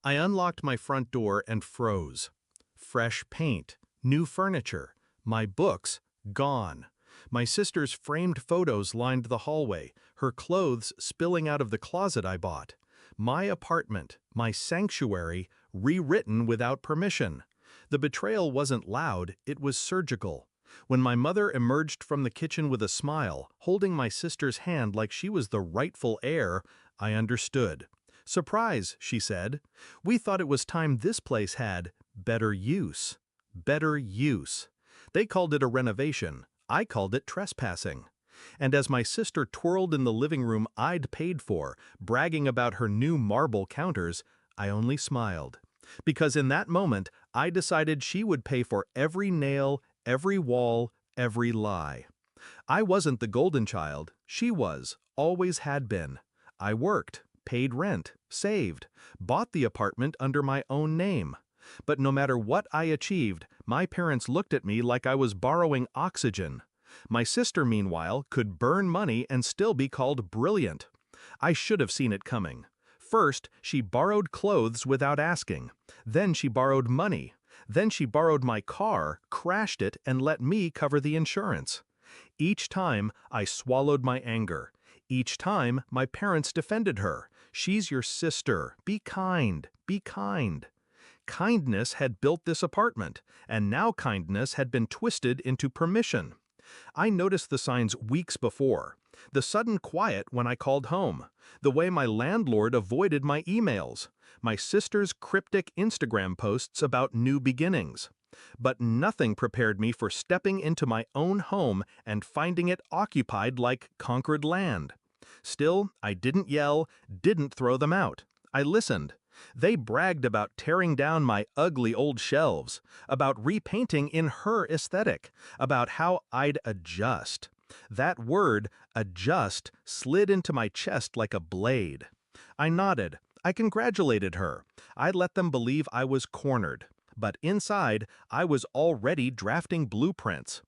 I unlocked my front door and froze. Fresh paint, new furniture, my books, gone. My sister's framed photos lined the hallway, her clothes spilling out of the closet I bought. My apartment, my sanctuary, rewritten without permission. The betrayal wasn't loud, it was surgical. When my mother emerged from the kitchen with a smile, holding my sister's hand like she was the rightful heir, I understood. "Surprise," she said. "We thought it was time this place had better use." Better use. They called it a renovation. I called it trespassing. And as my sister twirled in the living room I'd paid for, bragging about her new marble counters, I only smiled. Because in that moment, I decided she would pay for every nail, every wall, every lie. I wasn't the golden child. She was, always had been. I worked, paid rent, saved, bought the apartment under my own name. But no matter what I achieved, my parents looked at me like I was borrowing oxygen. My sister, meanwhile, could burn money and still be called brilliant. I should have seen it coming. First, she borrowed clothes without asking. Then she borrowed money. Then she borrowed my car, crashed it, and let me cover the insurance. Each time, I swallowed my anger. Each time, my parents defended her. "She's your sister. Be kind. Be kind." Kindness had built this apartment, and now kindness had been twisted into permission. I noticed the signs weeks before. The sudden quiet when I called home. The way my landlord avoided my emails. My sister's cryptic Instagram posts about new beginnings. But nothing prepared me for stepping into my own home and finding it occupied like conquered land. Still, I didn't yell, didn't throw them out. I listened. They bragged about tearing down my ugly old shelves, about repainting in her aesthetic, about how I'd adjust. That word, adjust, slid into my chest like a blade. I nodded. I congratulated her. I let them believe I was cornered. But inside, I was already drafting blueprints.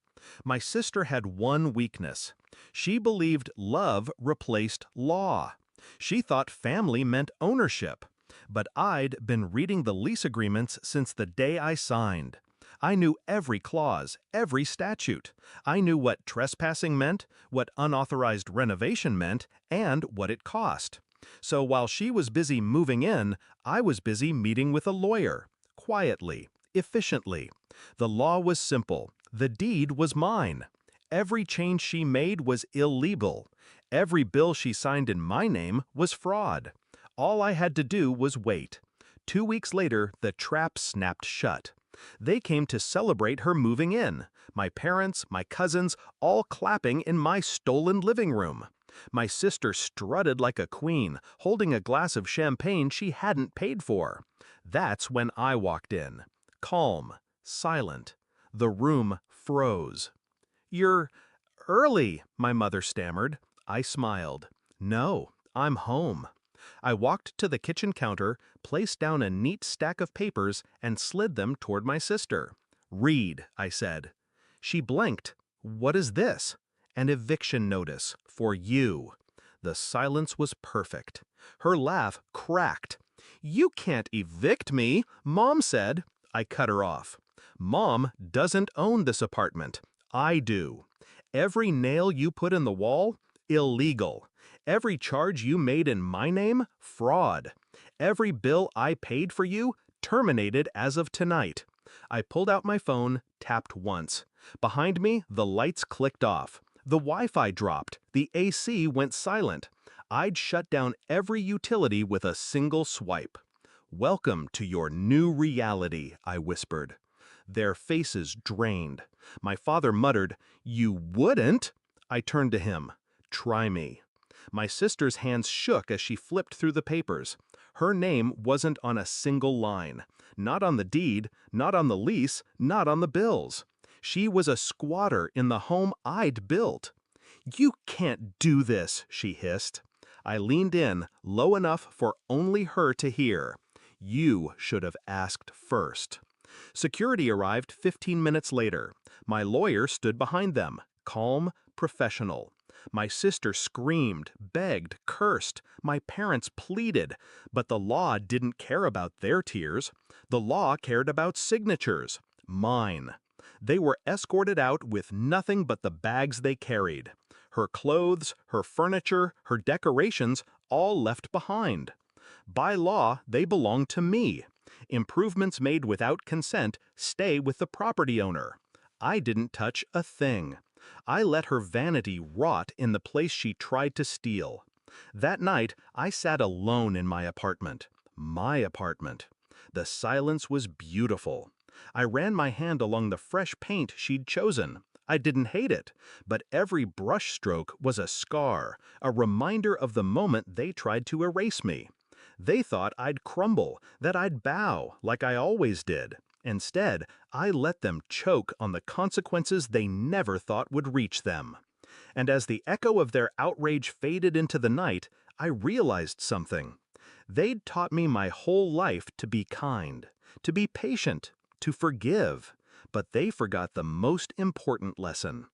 My sister had one weakness. She believed love replaced law. She thought family meant ownership. But I'd been reading the lease agreements since the day I signed. I knew every clause, every statute. I knew what trespassing meant, what unauthorized renovation meant, and what it cost. So while she was busy moving in, I was busy meeting with a lawyer. Quietly, efficiently. The law was simple. The deed was mine. Every change she made was illegal. Every bill she signed in my name was fraud. All I had to do was wait. 2 weeks later, the trap snapped shut. They came to celebrate her moving in. My parents, my cousins, all clapping in my stolen living room. My sister strutted like a queen, holding a glass of champagne she hadn't paid for. That's when I walked in. Calm, silent. The room froze. "You're early," my mother stammered. I smiled. "No, I'm home." I walked to the kitchen counter, placed down a neat stack of papers, and slid them toward my sister. "Read," I said. She blinked. "What is this?" "An eviction notice. For you." The silence was perfect. Her laugh cracked. "You can't evict me," Mom said. I cut her off. "Mom doesn't own this apartment. I do. Every nail you put in the wall, illegal. Every charge you made in my name, fraud. Every bill I paid for you, terminated as of tonight." I pulled out my phone, tapped once. Behind me, the lights clicked off. The Wi-Fi dropped. The AC went silent. I'd shut down every utility with a single swipe. "Welcome to your new reality," I whispered. Their faces drained. My father muttered, "You wouldn't?" I turned to him. "Try me." My sister's hands shook as she flipped through the papers. Her name wasn't on a single line. Not on the deed, not on the lease, not on the bills. She was a squatter in the home I'd built. "You can't do this," she hissed. I leaned in, low enough for only her to hear. "You should have asked first." Security arrived 15 minutes later. My lawyer stood behind them, calm, professional. My sister screamed, begged, cursed. My parents pleaded. But the law didn't care about their tears. The law cared about signatures. Mine. They were escorted out with nothing but the bags they carried. Her clothes, her furniture, her decorations, all left behind. By law, they belong to me. Improvements made without consent stay with the property owner. I didn't touch a thing. I let her vanity rot in the place she tried to steal. That night, I sat alone in my apartment. My apartment. The silence was beautiful. I ran my hand along the fresh paint she'd chosen. I didn't hate it, but every brushstroke was a scar, a reminder of the moment they tried to erase me. They thought I'd crumble, that I'd bow, like I always did. Instead, I let them choke on the consequences they never thought would reach them. And as the echo of their outrage faded into the night, I realized something. They'd taught me my whole life to be kind, to be patient, to forgive. But they forgot the most important lesson.